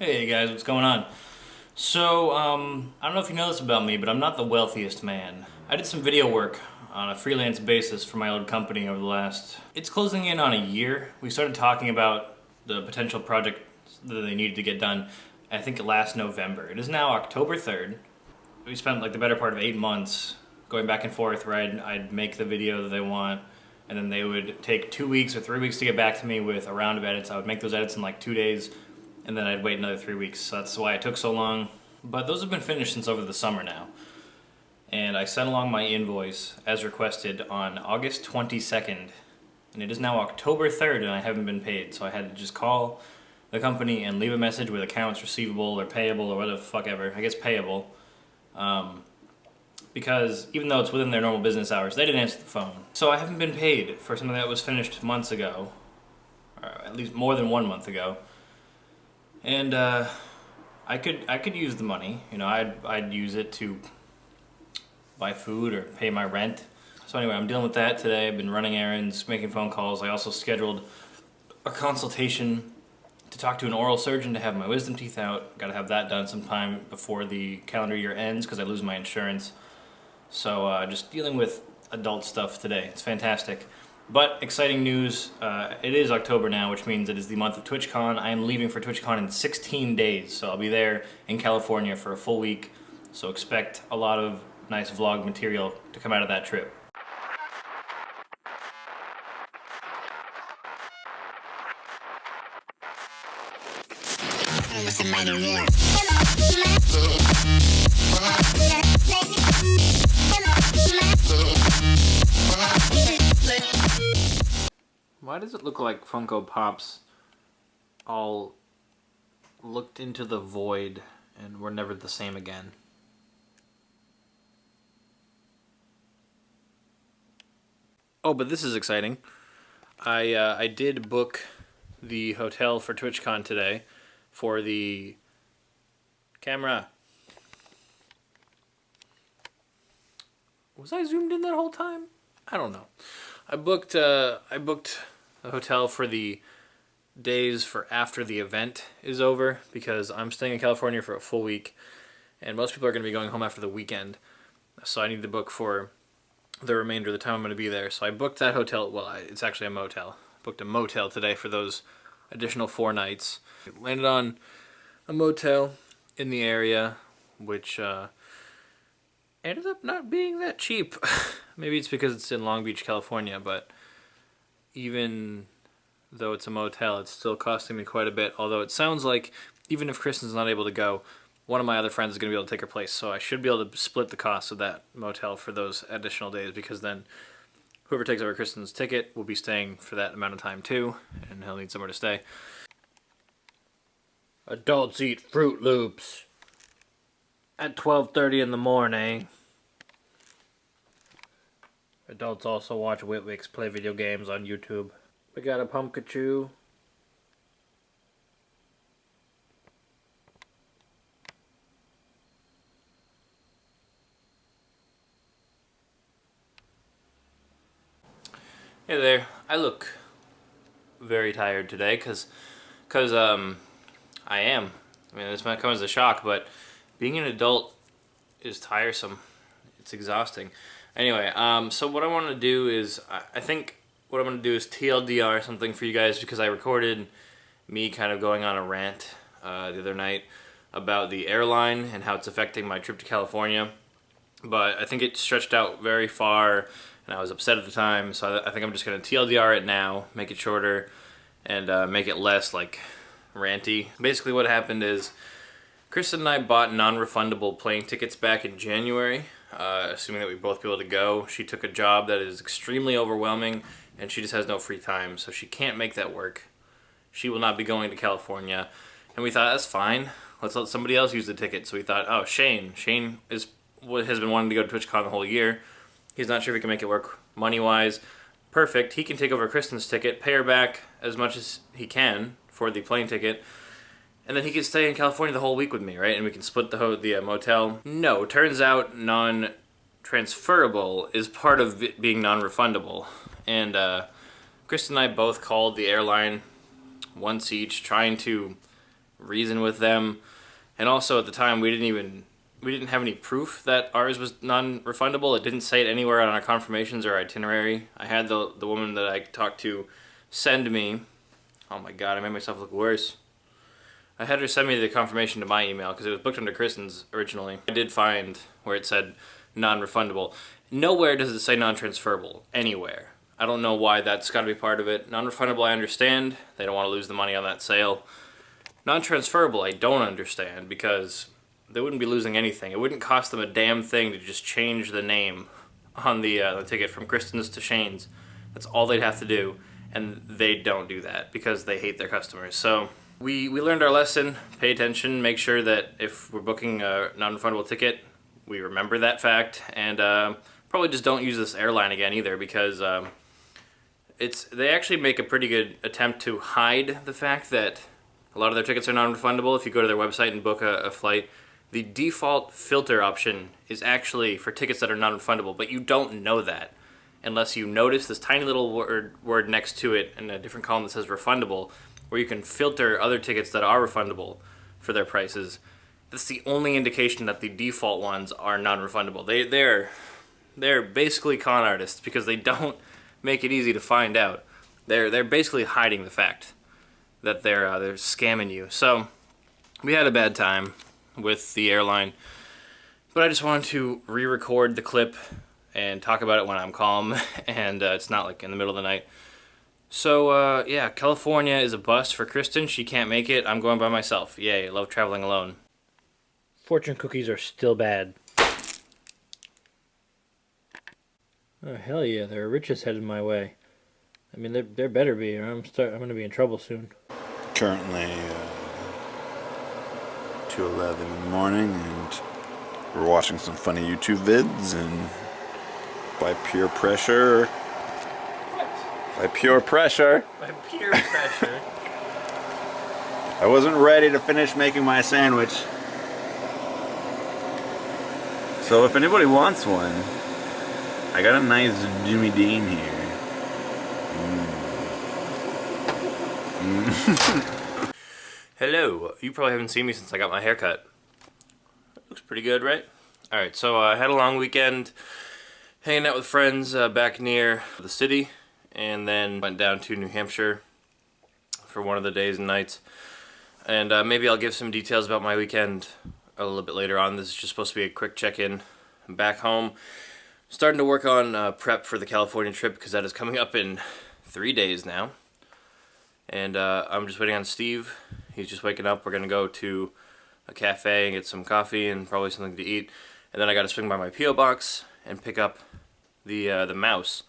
Hey guys, what's going on? So, I don't know if you know this about me, but I'm not the wealthiest man. I did some video work on a freelance basis for my old company over the last... It's closing in on a year. We started talking about the potential project that they needed to get done, I think last November. It is now October 3rd. We spent like the better part of 8 months going back and forth where I'd make the video that they want, and then they would take 2 weeks or 3 weeks to get back to me with a round of edits. I would make those edits in like 2 days, and then I'd wait another 3 weeks. So that's why it took so long. But those have been finished since over the summer now. And I sent along my invoice as requested on August 22nd. And it is now October 3rd and I haven't been paid. So I had to just call the company and leave a message with accounts receivable or payable or whatever the fuck ever. I guess payable. Because even though it's within their normal business hours, they didn't answer the phone. So I haven't been paid for something that was finished months ago. Or at least more than 1 month ago. And I could use the money, you know. I'd use it to buy food or pay my rent. So anyway, I'm dealing with that today. I've been running errands, making phone calls. I also scheduled a consultation to talk to an oral surgeon to have my wisdom teeth out. Got to have that done sometime before the calendar year ends because I lose my insurance. So just dealing with adult stuff today. It's fantastic. But exciting news, it is October now, which means it is the month of TwitchCon. I am leaving for TwitchCon in 16 days, so I'll be there in California for a full week. So expect a lot of nice vlog material to come out of that trip. Why does it look like Funko Pops all looked into the void and were never the same again? Oh, but this is exciting. I did book the hotel for TwitchCon today for the camera. Was I zoomed in that whole time? I don't know. I booked a hotel for the days for after the event is over because I'm staying in California for a full week and most people are going to be going home after the weekend. So I need to book for the remainder of the time I'm going to be there. So I booked that hotel. Well, it's actually a motel. Booked a motel today for those additional 4 nights. Landed on a motel in the area, which ended up not being that cheap. Maybe it's because it's in Long Beach, California, but even though it's a motel, it's still costing me quite a bit. Although it sounds like even if Kristen's not able to go, one of my other friends is going to be able to take her place. So I should be able to split the cost of that motel for those additional days, because then whoever takes over Kristen's ticket will be staying for that amount of time too, and he'll need somewhere to stay. Adults eat Fruit Loops at 12:30 in the morning. Adults also watch Witwicks play video games on YouTube. We got a Pumpkachu. Hey there. I look very tired today because I am. I mean, this might come as a shock, but being an adult is tiresome. It's exhausting. Anyway, so what I want to do is, I think what I'm going to do is TLDR something for you guys, because I recorded me kind of going on a rant the other night about the airline and how it's affecting my trip to California. But I think it stretched out very far, and I was upset at the time, so I think I'm just going to TLDR it now, make it shorter, and make it less, like, ranty. Basically what happened is, Kristen and I bought non-refundable plane tickets back in January, assuming that we'd both be able to go. She took a job that is extremely overwhelming, and she just has no free time, so she can't make that work. She will not be going to California. And we thought, that's fine. Let's let somebody else use the ticket. So we thought, oh, Shane. Shane has been wanting to go to TwitchCon the whole year. He's not sure if he can make it work money-wise. Perfect. He can take over Kristen's ticket, pay her back as much as he can for the plane ticket, and then he can stay in California the whole week with me, right? And we can split the motel. No, turns out non-transferable is part of it being non-refundable. And Kristen and I both called the airline once each, trying to reason with them. And also at the time we didn't have any proof that ours was non-refundable. It didn't say it anywhere on our confirmations or itinerary. I had the woman that I talked to send me, oh my god, I made myself look worse. I had her send me the confirmation to my email because it was booked under Kristen's originally. I did find where it said non-refundable. Nowhere does it say non-transferable, anywhere. I don't know why that's got to be part of it. Non-refundable, I understand. They don't want to lose the money on that sale. Non-transferable, I don't understand because they wouldn't be losing anything. It wouldn't cost them a damn thing to just change the name on the ticket from Kristen's to Shane's. That's all they'd have to do, and they don't do that because they hate their customers. So we learned our lesson. Pay attention. Make sure that if we're booking a non-refundable ticket, we remember that fact, and probably just don't use this airline again either because they actually make a pretty good attempt to hide the fact that a lot of their tickets are non-refundable. If you go to their website and book a flight, the default filter option is actually for tickets that are non-refundable, but you don't know that unless you notice this tiny little word next to it in a different column that says refundable, where you can filter other tickets that are refundable for their prices. That's the only indication that the default ones are non-refundable. They're basically con artists because they don't make it easy to find out. They're basically hiding the fact that they're scamming you. So we had a bad time with the airline, but I just wanted to re-record the clip and talk about it when I'm calm and it's not like in the middle of the night. So yeah, California is a bust for Kristen. She can't make it. I'm going by myself. Yay, I love traveling alone. Fortune cookies are still bad. Oh hell yeah, there are riches headed my way. I mean, there better be, or I'm going to be in trouble soon. Currently 2:11 in the morning, and we're watching some funny YouTube vids, and by pure pressure... What? By pure pressure... By pure pressure? I wasn't ready to finish making my sandwich. So if anybody wants one, I got a nice Jimmy Dean here. Hello. You probably haven't seen me since I got my haircut. Looks pretty good, right? Alright, so I had a long weekend hanging out with friends back near the city, and then went down to New Hampshire for one of the days and nights. And maybe I'll give some details about my weekend a little bit later on. This is just supposed to be a quick check-in. I'm back home. Starting to work on prep for the California trip because that is coming up in 3 days now. And I'm just waiting on Steve. He's just waking up. We're going to go to a cafe and get some coffee and probably something to eat. And then I got to swing by my P.O. box and pick up the mouse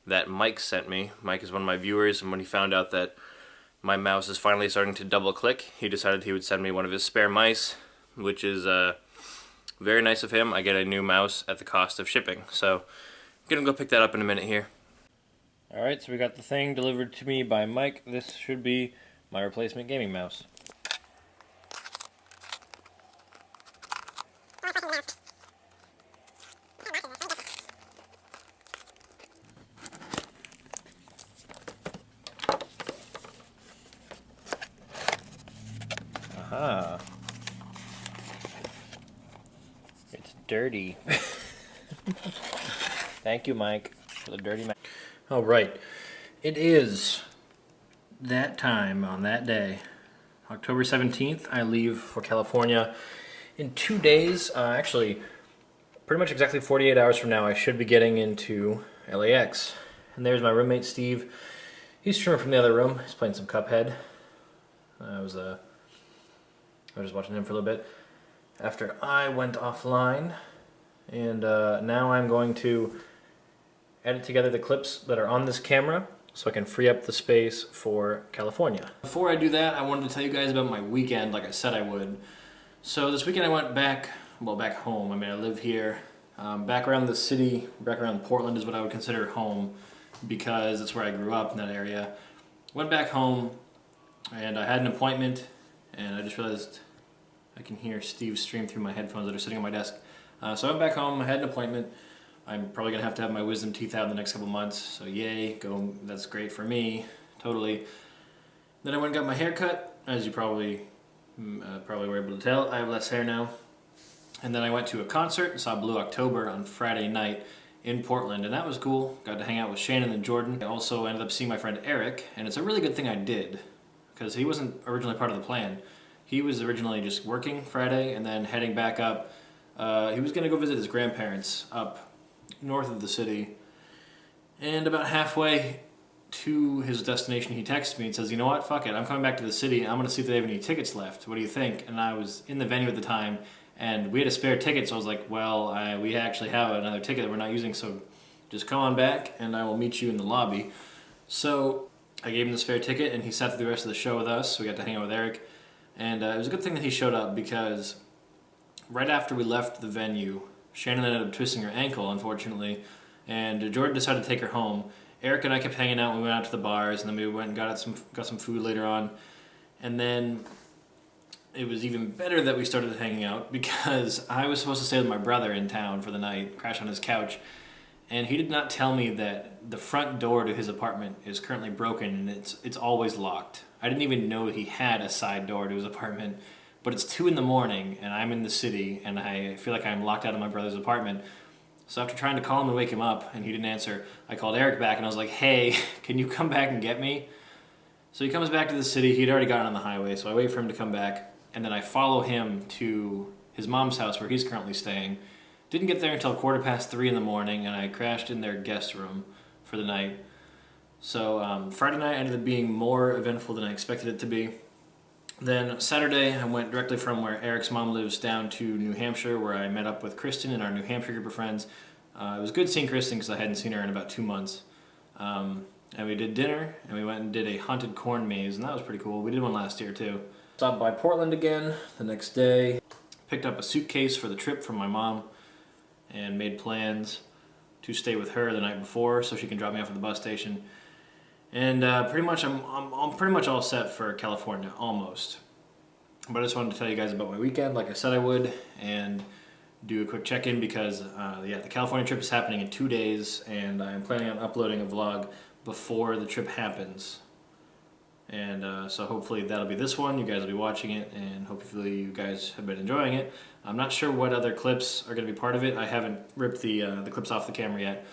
that Mike sent me. Mike is one of my viewers, and when he found out that my mouse is finally starting to double click, he decided he would send me one of his spare mice, which is very nice of him. I get a new mouse at the cost of shipping. So I'm going to go pick that up in a minute here. Alright, so we got the thing delivered to me by Mike. This should be my replacement gaming mouse. Aha. It's dirty. Thank you, Mike, for the dirty mouse. All right, it is that time on that day, October 17th. I leave for California in 2 days. Actually, pretty much exactly 48 hours from now, I should be getting into LAX. And there's my roommate, Steve. He's streaming from the other room. He's playing some Cuphead. I was just watching him for a little bit after I went offline. And now I'm going to edit together the clips that are on this camera so I can free up the space for California. Before I do that, I wanted to tell you guys about my weekend like I said I would. So this weekend I went back home. I mean, I live here. Back around the city, back around Portland is what I would consider home because that's where I grew up in that area. Went back home and I had an appointment and I just realized I can hear Steve stream through my headphones that are sitting on my desk. So I went back home, I had an appointment. I'm probably going to have my wisdom teeth out in the next couple months, so yay, go, that's great for me, totally. Then I went and got my hair cut, as you probably Probably were able to tell. I have less hair now. And then I went to a concert and saw Blue October on Friday night in Portland, and that was cool. Got to hang out with Shannon and Jordan. I also ended up seeing my friend Eric, and it's a really good thing I did, because he wasn't originally part of the plan. He was originally just working Friday and then heading back up. He was going to go visit his grandparents up north of the city, and about halfway to his destination, he texted me and says, you know what, fuck it, I'm coming back to the city. I'm going to see if they have any tickets left. What do you think? And I was in the venue at the time, and we had a spare ticket, so I was like, well, we actually have another ticket that we're not using, so just come on back, and I will meet you in the lobby. So I gave him the spare ticket, and he sat through the rest of the show with us, so we got to hang out with Eric. And it was a good thing that he showed up, because right after we left the venue, Shannon ended up twisting her ankle, unfortunately, and Jordan decided to take her home. Eric and I kept hanging out. We went out to the bars, and then we went and got some food later on. And then it was even better that we started hanging out, because I was supposed to stay with my brother in town for the night, crash on his couch. And he did not tell me that the front door to his apartment is currently broken, and it's always locked. I didn't even know he had a side door to his apartment. But it's 2 a.m, and I'm in the city, and I feel like I'm locked out of my brother's apartment. So after trying to call him and wake him up, and he didn't answer, I called Eric back, and I was like, hey, can you come back and get me? So he comes back to the city. He'd already gotten on the highway, so I wait for him to come back, and then I follow him to his mom's house where he's currently staying. Didn't get there until 3:15 in the morning, and I crashed in their guest room for the night. So Friday night ended up being more eventful than I expected it to be. Then Saturday, I went directly from where Eric's mom lives down to New Hampshire, where I met up with Kristen and our New Hampshire group of friends. It was good seeing Kristen because I hadn't seen her in about 2 months. And we did dinner, and we went and did a haunted corn maze, and that was pretty cool. We did one last year, too. Stopped by Portland again the next day. Picked up a suitcase for the trip from my mom, and made plans to stay with her the night before so she can drop me off at the bus station. And pretty much I'm pretty much all set for California, almost. But I just wanted to tell you guys about my weekend, like I said I would, and do a quick check-in because the California trip is happening in 2 days, and I'm planning on uploading a vlog before the trip happens. And so hopefully that'll be this one. You guys will be watching it, and hopefully you guys have been enjoying it. I'm not sure what other clips are going to be part of it. I haven't ripped the clips off the camera yet.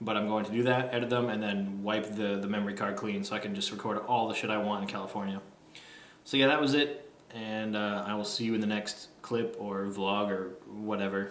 But I'm going to do that, edit them, and then wipe the memory card clean so I can just record all the shit I want in California. So yeah, that was it, and I will see you in the next clip or vlog or whatever.